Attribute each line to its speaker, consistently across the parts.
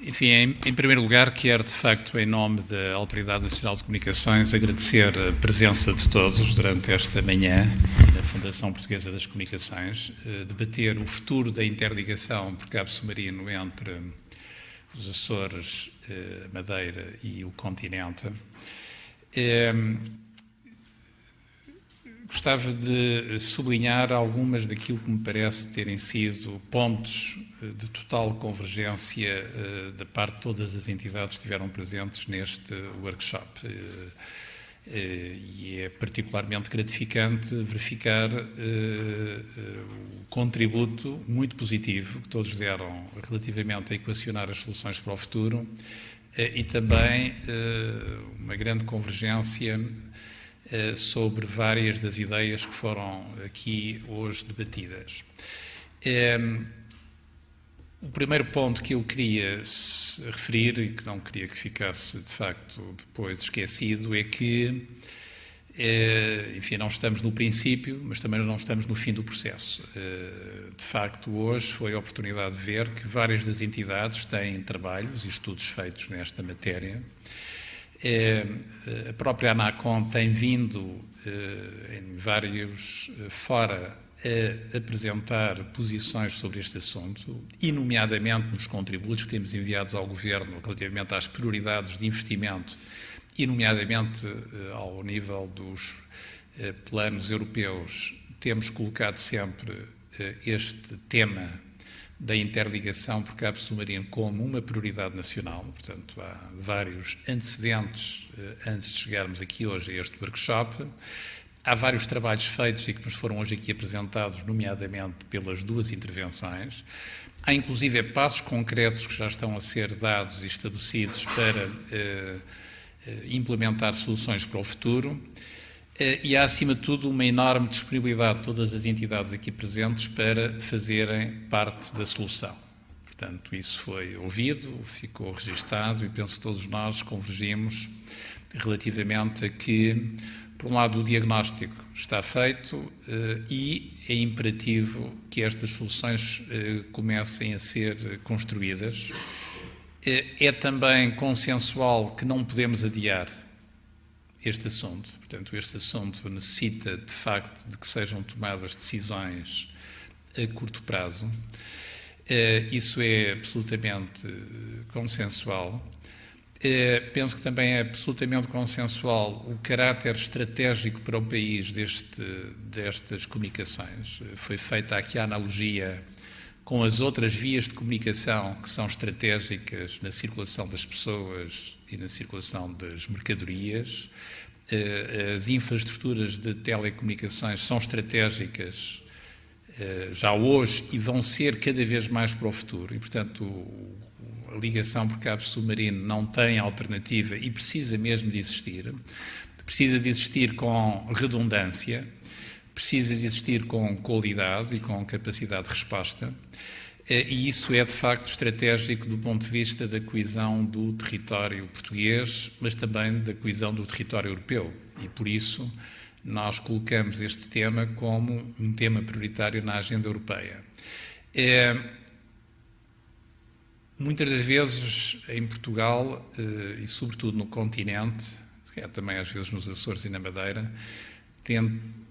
Speaker 1: Enfim, em primeiro lugar, quero, de facto, em nome da Autoridade Nacional de Comunicações, agradecer a presença de todos durante esta manhã na Fundação Portuguesa das Comunicações, debater o futuro da interligação por cabo submarino entre os Açores, Madeira e o continente. Gostava de sublinhar algumas daquilo que me parece terem sido pontos de total convergência da parte de todas as entidades que estiveram presentes neste workshop. E é particularmente gratificante verificar o contributo muito positivo que todos deram relativamente a equacionar as soluções para o futuro e também uma grande convergência sobre várias das ideias que foram aqui hoje debatidas. O primeiro ponto que eu queria referir, e que não queria que ficasse, de facto, depois esquecido, é que, enfim, não estamos no princípio, mas também não estamos no fim do processo. De facto, hoje foi a oportunidade de ver que várias das entidades têm trabalhos e estudos feitos nesta matéria. A própria ANACOM tem vindo em vários fora a apresentar posições sobre este assunto, e nomeadamente nos contributos que temos enviados ao Governo relativamente às prioridades de investimento e nomeadamente ao nível dos planos europeus, temos colocado sempre este tema da interligação por cabo submarino como uma prioridade nacional. Portanto, há vários antecedentes antes de chegarmos aqui hoje a este workshop. Há vários trabalhos feitos e que nos foram hoje aqui apresentados, nomeadamente pelas duas intervenções. Há, inclusive, passos concretos que já estão a ser dados e estabelecidos para implementar soluções para o futuro. E há, acima de tudo, uma enorme disponibilidade de todas as entidades aqui presentes para fazerem parte da solução. Portanto, isso foi ouvido, ficou registado e penso que todos nós convergimos relativamente a que, por um lado, o diagnóstico está feito e é imperativo que estas soluções comecem a ser construídas. É também consensual que não podemos adiar este assunto. Portanto, este assunto necessita, de facto, de que sejam tomadas decisões a curto prazo. Isso é absolutamente consensual. Penso que também é absolutamente consensual o caráter estratégico para o país destas comunicações. Foi feita aqui a analogia com as outras vias de comunicação que são estratégicas na circulação das pessoas e na circulação das mercadorias. As infraestruturas de telecomunicações são estratégicas já hoje e vão ser cada vez mais para o futuro. E, portanto, a ligação por cabo submarino não tem alternativa e precisa mesmo de existir. Precisa de existir com redundância, precisa de existir com qualidade e com capacidade de resposta. E isso é, de facto, estratégico do ponto de vista da coesão do território português, mas também da coesão do território europeu. E, por isso, nós colocamos este tema como um tema prioritário na agenda europeia. Muitas das vezes, em Portugal, e sobretudo no continente, se calhar também às vezes nos Açores e na Madeira,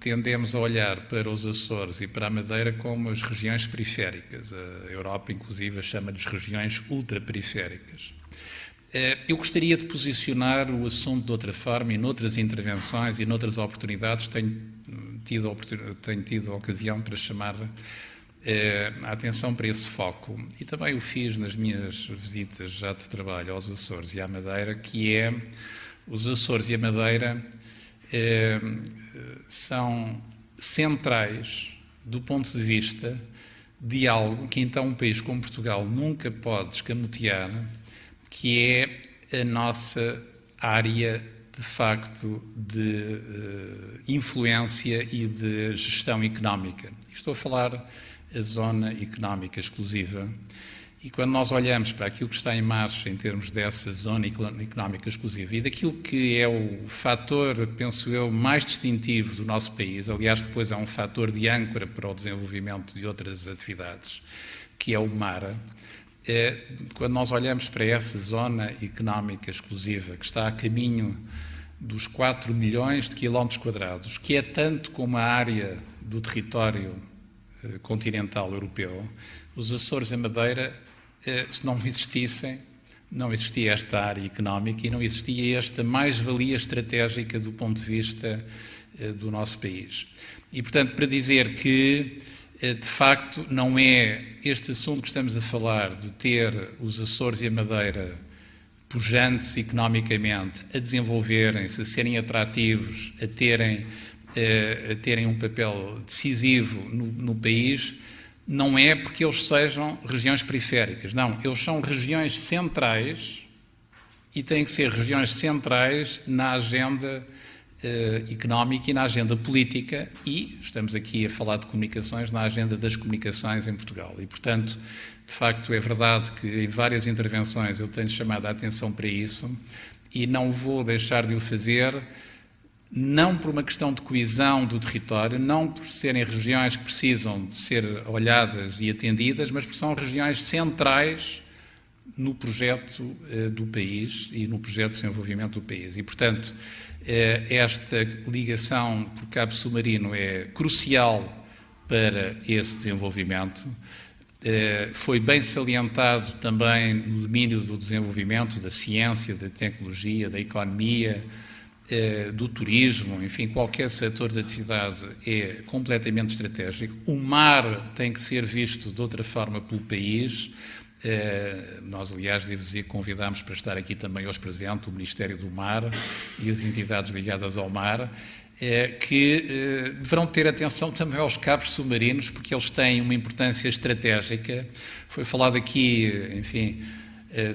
Speaker 1: tendemos a olhar para os Açores e para a Madeira como as regiões periféricas. A Europa, inclusive, chama-lhes regiões ultraperiféricas. Eu gostaria de posicionar o assunto de outra forma e noutras intervenções e noutras oportunidades tenho tido a ocasião para chamar a atenção para esse foco. E também o fiz nas minhas visitas já de trabalho aos Açores e à Madeira, que é os Açores e a Madeira são centrais do ponto de vista de algo que então um país como Portugal nunca pode escamotear, que é a nossa área de facto de influência e de gestão económica. Estou a falar a zona económica exclusiva. E quando nós olhamos para aquilo que está em marcha em termos dessa zona económica exclusiva e daquilo que é o fator, penso eu, mais distintivo do nosso país, aliás, depois é um fator de âncora para o desenvolvimento de outras atividades, que é o mar, quando nós olhamos para essa zona económica exclusiva, que está a caminho dos 4 milhões de quilómetros quadrados, que é tanto como a área do território continental europeu, os Açores e a Madeira, se não existissem, não existia esta área económica e não existia esta mais-valia estratégica do ponto de vista do nosso país. E, portanto, para dizer que, de facto, não é este assunto que estamos a falar de ter os Açores e a Madeira pujantes economicamente, a desenvolverem-se, a serem atrativos, a terem um papel decisivo no país, não é porque eles sejam regiões periféricas. Não, eles são regiões centrais e têm que ser regiões centrais na agenda económica e na agenda política e, estamos aqui a falar de comunicações, na agenda das comunicações em Portugal. E, portanto, de facto, é verdade que em várias intervenções eu tenho chamado a atenção para isso e não vou deixar de o fazer, não por uma questão de coesão do território, não por serem regiões que precisam de ser olhadas e atendidas, mas porque são regiões centrais no projeto do país e no projeto de desenvolvimento do país. E, portanto, esta ligação por cabo submarino é crucial para esse desenvolvimento. Foi bem salientado também no domínio do desenvolvimento da ciência, da tecnologia, da economia, do turismo, enfim, qualquer setor de atividade é completamente estratégico. O mar tem que ser visto de outra forma pelo país. Nós, aliás, devo dizer que convidámos para estar aqui também hoje presente o Ministério do Mar e as entidades ligadas ao mar, que deverão ter atenção também aos cabos submarinos, porque eles têm uma importância estratégica. Foi falado aqui, enfim,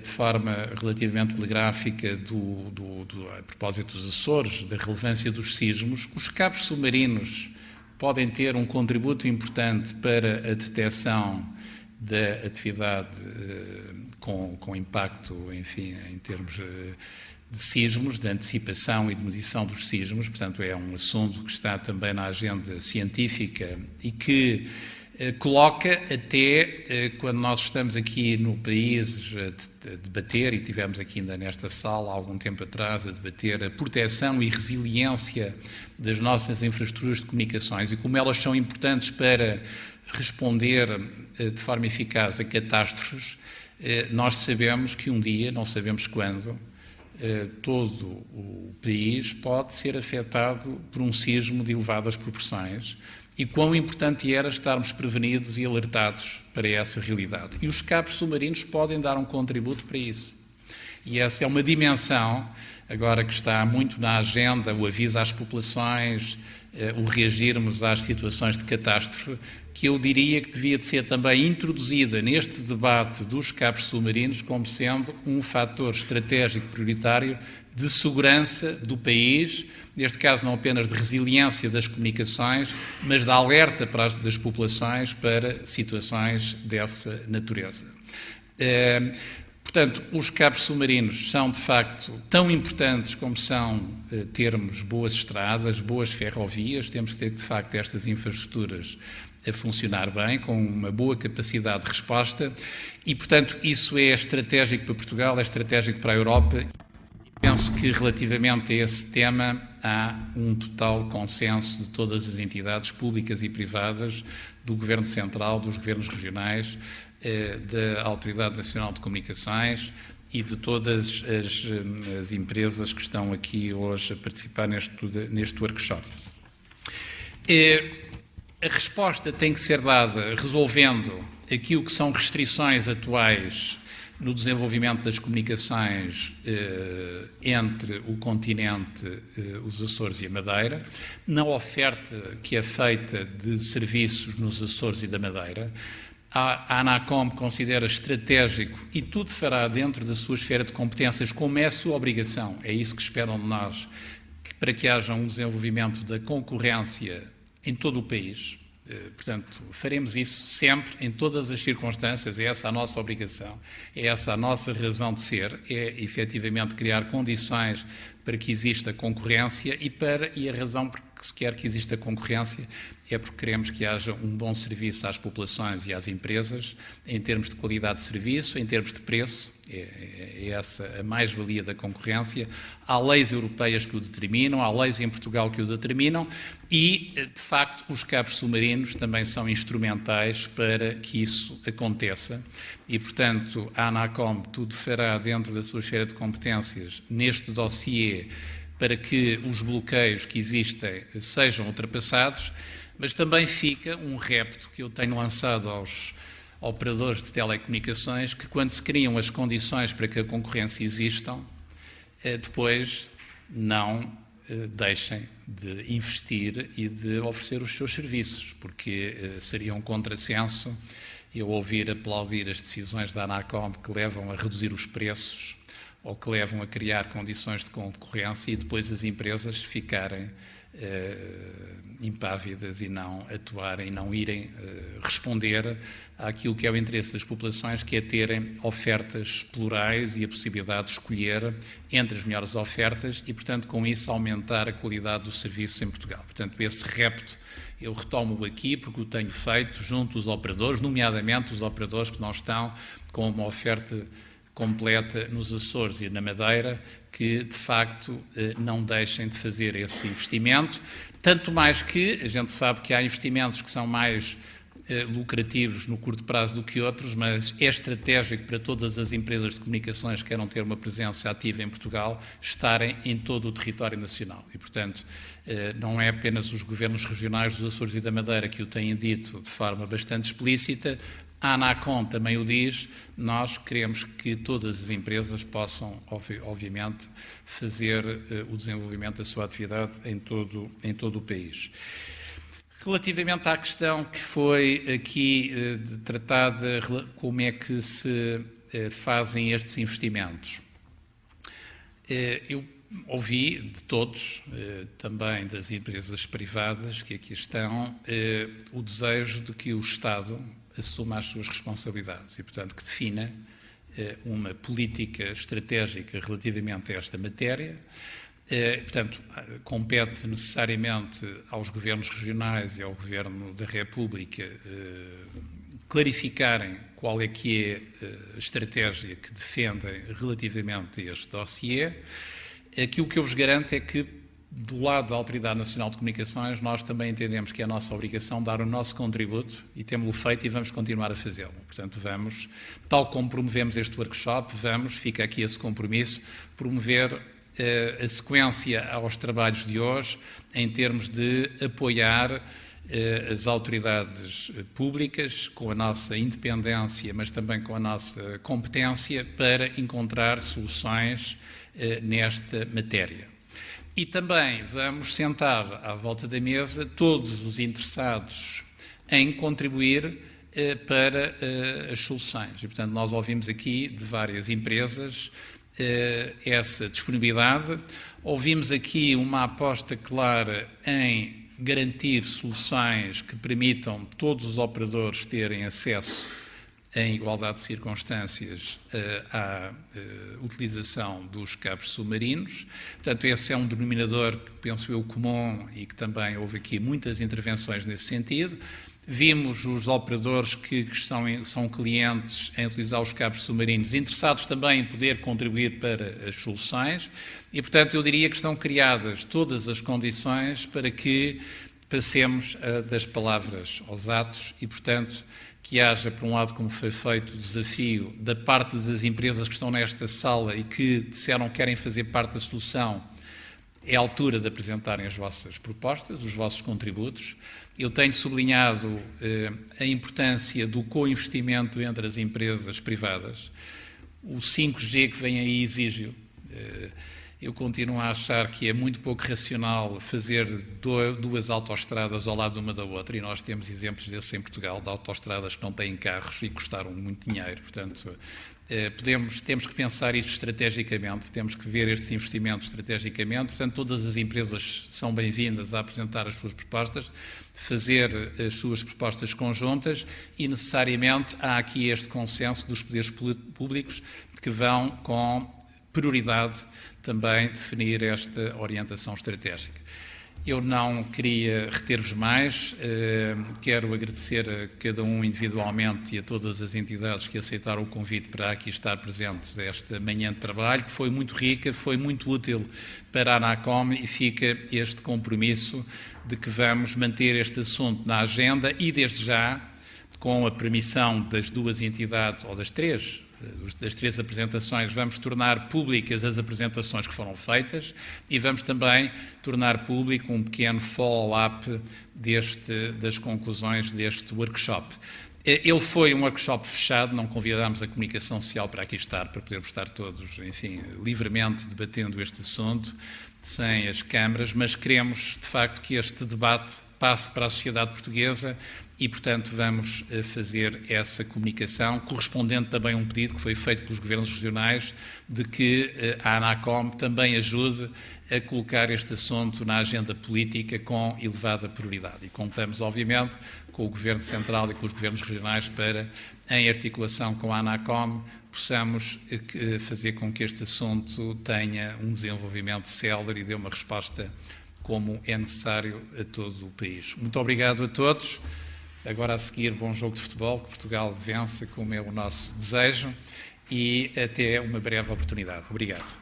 Speaker 1: de forma relativamente telegráfica a propósito dos Açores, da relevância dos sismos. Os cabos submarinos podem ter um contributo importante para a detecção da atividade com impacto, enfim, em termos de sismos, de antecipação e de medição dos sismos. Portanto, é um assunto que está também na agenda científica e que coloca até, quando nós estamos aqui no país a debater, e tivemos aqui ainda nesta sala há algum tempo atrás a debater a proteção e resiliência das nossas infraestruturas de comunicações e como elas são importantes para responder de forma eficaz a catástrofes, nós sabemos que um dia, não sabemos quando, todo o país pode ser afetado por um sismo de elevadas proporções e quão importante era estarmos prevenidos e alertados para essa realidade. E os cabos submarinos podem dar um contributo para isso. E essa é uma dimensão, agora que está muito na agenda, o aviso às populações, o reagirmos às situações de catástrofe, que eu diria que devia de ser também introduzida neste debate dos cabos submarinos como sendo um fator estratégico prioritário de segurança do país, neste caso não apenas de resiliência das comunicações, mas de alerta das populações para situações dessa natureza. Portanto, os cabos submarinos são, de facto, tão importantes como são termos boas estradas, boas ferrovias, temos que ter, de facto, estas infraestruturas a funcionar bem, com uma boa capacidade de resposta e, portanto, isso é estratégico para Portugal, é estratégico para a Europa. Penso que, relativamente a esse tema, há um total consenso de todas as entidades públicas e privadas, do Governo Central, dos Governos Regionais, da Autoridade Nacional de Comunicações e de todas as empresas que estão aqui hoje a participar neste workshop. A resposta tem que ser dada resolvendo aquilo que são restrições atuais no desenvolvimento das comunicações entre o continente, os Açores e a Madeira, na oferta que é feita de serviços nos Açores e da Madeira. A ANACOM considera estratégico e tudo fará dentro da sua esfera de competências como é a sua obrigação. É isso que esperam de nós, para que haja um desenvolvimento da concorrência em todo o país. Portanto, faremos isso sempre, em todas as circunstâncias, é essa a nossa obrigação, é essa a nossa razão de ser, é efetivamente criar condições para que exista concorrência e a razão que se quer que exista concorrência é porque queremos que haja um bom serviço às populações e às empresas, em termos de qualidade de serviço, em termos de preço. É essa a mais-valia da concorrência. Há leis europeias que o determinam, há leis em Portugal que o determinam e, de facto, os cabos submarinos também são instrumentais para que isso aconteça e, portanto, a ANACOM tudo fará dentro da sua esfera de competências neste dossiê para que os bloqueios que existem sejam ultrapassados, mas também fica um repto que eu tenho lançado aos operadores de telecomunicações que, quando se criam as condições para que a concorrência existam, depois não deixem de investir e de oferecer os seus serviços, porque seria um contrassenso eu ouvir aplaudir as decisões da ANACOM que levam a reduzir os preços ou que levam a criar condições de concorrência e depois as empresas ficarem impávidas e não atuarem, e não irem responder àquilo que é o interesse das populações, que é terem ofertas plurais e a possibilidade de escolher entre as melhores ofertas e, portanto, com isso aumentar a qualidade do serviço em Portugal. Portanto, esse repto eu retomo aqui porque o tenho feito junto aos operadores, nomeadamente os operadores que não estão com uma oferta completa nos Açores e na Madeira, que de facto não deixem de fazer esse investimento, tanto mais que a gente sabe que há investimentos que são mais lucrativos no curto prazo do que outros, mas é estratégico para todas as empresas de comunicações que queiram ter uma presença ativa em Portugal estarem em todo o território nacional e, portanto, não é apenas os governos regionais dos Açores e da Madeira que o têm dito de forma bastante explícita. A ANACOM também o diz, nós queremos que todas as empresas possam, obviamente, fazer o desenvolvimento da sua atividade em todo o país. Relativamente à questão que foi aqui tratada, como é que se fazem estes investimentos, eu ouvi de todos, também das empresas privadas que aqui estão, o desejo de que o Estado assuma as suas responsabilidades e, portanto, que defina uma política estratégica relativamente a esta matéria. Portanto, compete necessariamente aos governos regionais e ao Governo da República clarificarem qual é que é a estratégia que defendem relativamente a este dossiê. Aquilo que eu vos garanto é que, do lado da Autoridade Nacional de Comunicações, nós também entendemos que é a nossa obrigação dar o nosso contributo e temos-lo feito e vamos continuar a fazê-lo. Portanto, vamos, tal como promovemos este workshop, fica aqui esse compromisso, promover a sequência aos trabalhos de hoje em termos de apoiar as autoridades públicas com a nossa independência, mas também com a nossa competência para encontrar soluções nesta matéria. E também vamos sentar à volta da mesa todos os interessados em contribuir para as soluções. E, portanto, nós ouvimos aqui de várias empresas essa disponibilidade. Ouvimos aqui uma aposta clara em garantir soluções que permitam todos os operadores terem acesso em igualdade de circunstâncias à utilização dos cabos submarinos. Portanto, esse é um denominador que penso eu comum e que também houve aqui muitas intervenções nesse sentido. Vimos os operadores que são clientes em utilizar os cabos submarinos interessados também em poder contribuir para as soluções e, portanto, eu diria que estão criadas todas as condições para que passemos das palavras aos atos e, portanto, que haja, por um lado, como foi feito, o desafio da parte das empresas que estão nesta sala e que disseram que querem fazer parte da solução, é a altura de apresentarem as vossas propostas, os vossos contributos. Eu tenho sublinhado a importância do co-investimento entre as empresas privadas. O 5G que vem aí exige-o. Eu continuo a achar que é muito pouco racional fazer duas autoestradas ao lado uma da outra, e nós temos exemplos desses em Portugal, de autoestradas que não têm carros e custaram muito dinheiro. Portanto, temos que pensar isto estrategicamente, temos que ver estes investimentos estrategicamente. Portanto, todas as empresas são bem-vindas a apresentar as suas propostas, fazer as suas propostas conjuntas e, necessariamente, há aqui este consenso dos poderes públicos que vão com prioridade também definir esta orientação estratégica. Eu não queria reter-vos mais, quero agradecer a cada um individualmente e a todas as entidades que aceitaram o convite para aqui estar presentes esta manhã de trabalho, que foi muito rica, foi muito útil para a ANACOM e fica este compromisso de que vamos manter este assunto na agenda e, desde já, com a permissão das duas entidades, ou das três apresentações, vamos tornar públicas as apresentações que foram feitas e vamos também tornar público um pequeno follow-up das conclusões deste workshop. Ele foi um workshop fechado, não convidámos a comunicação social para aqui estar, para podermos estar todos, enfim, livremente debatendo este assunto, sem as câmaras, mas queremos, de facto, que este debate passe para a sociedade portuguesa e, portanto, vamos fazer essa comunicação, correspondente também a um pedido que foi feito pelos governos regionais de que a ANACOM também ajude a colocar este assunto na agenda política com elevada prioridade. E contamos, obviamente, com o Governo Central e com os governos regionais para, em articulação com a ANACOM, possamos fazer com que este assunto tenha um desenvolvimento célere e dê uma resposta como é necessário a todo o país. Muito obrigado a todos. Agora a seguir, bom jogo de futebol, que Portugal vença, como é o nosso desejo, e até uma breve oportunidade. Obrigado.